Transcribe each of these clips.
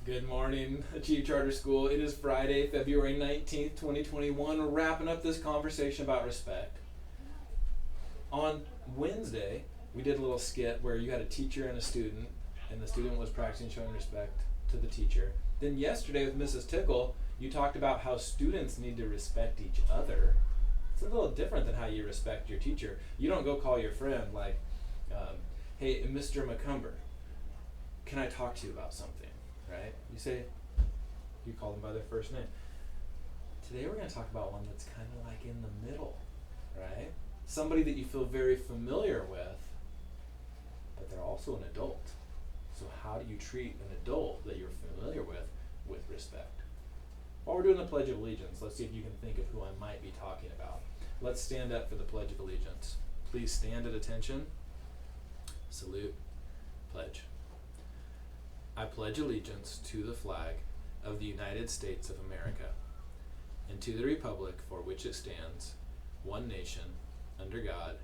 Good morning, Achieve Charter School. It is Friday, February 19th, 2021. We're wrapping up this conversation about respect. On Wednesday, we did a little skit where you had a teacher and a student, and the student was practicing showing respect to the teacher. Then yesterday with Mrs. Tickle, you talked about how students need to respect each other. It's a little different than how you respect your teacher. You don't go call your friend like, hey, Mr. McCumber, can I talk to you about something? Right? You call them by their first name. Today we're going to talk about one that's kind of like in the middle, right? Somebody that you feel very familiar with, but they're also an adult. So how do you treat an adult that you're familiar with respect? While we're doing the Pledge of Allegiance, let's see if you can think of who I might be talking about. Let's stand up for the Pledge of Allegiance. Please stand at attention. Salute. Pledge. I pledge allegiance to the flag of the United States of America and to the republic for which it stands, one nation, under God,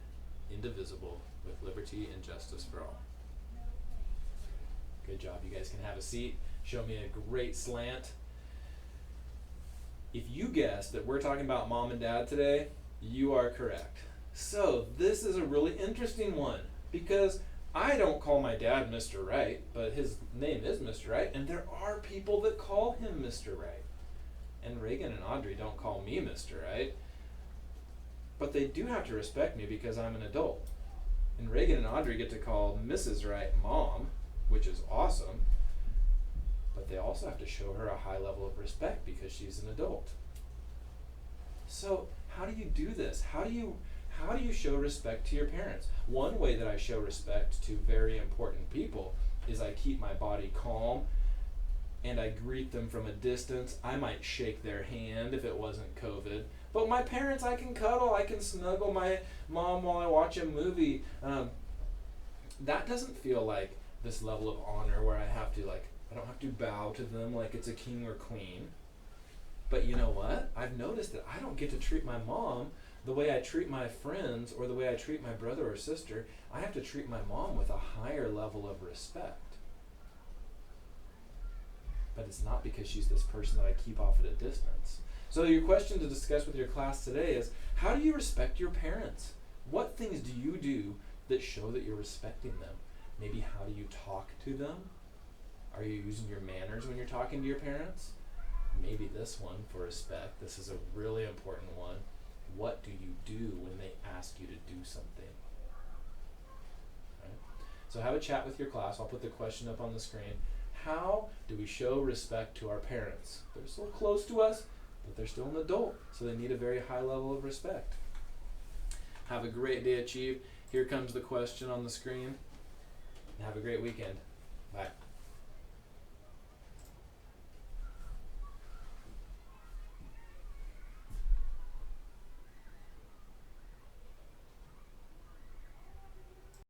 indivisible, with liberty and justice for all. Good job. You guys can have a seat. Show me a great slant. If you guessed that we're talking about mom and dad today, you are correct. So this is a really interesting one because I don't call my dad Mr. Right, but his name is Mr. Right, and there are people that call him Mr. Right. And Reagan and Audrey don't call me Mr. Right, but they do have to respect me because I'm an adult. And Reagan and Audrey get to call Mrs. Right Mom, which is awesome, but they also have to show her a high level of respect because she's an adult. So how do you do this? How do you show respect to your parents? One way that I show respect to very important people is I keep my body calm and I greet them from a distance. I might shake their hand if it wasn't COVID. But my parents, I can cuddle, I can snuggle my mom while I watch a movie. That doesn't feel like this level of honor where I don't have to bow to them like it's a king or queen. But you know what? I've noticed that I don't get to treat my mom the way I treat my friends or the way I treat my brother or sister. I have to treat my mom with a higher level of respect. But it's not because she's this person that I keep off at a distance. So your question to discuss with your class today is, how do you respect your parents? What things do you do that show that you're respecting them? Maybe how do you talk to them? Are you using your manners when you're talking to your parents? Maybe this one for respect. This is a really important one. What do you do when they ask you to do something? Right? So have a chat with your class. I'll put the question up on the screen. How do we show respect to our parents? They're so close to us, but they're still an adult, so they need a very high level of respect. Have a great day, Achieve. Here comes the question on the screen. And have a great weekend. Bye.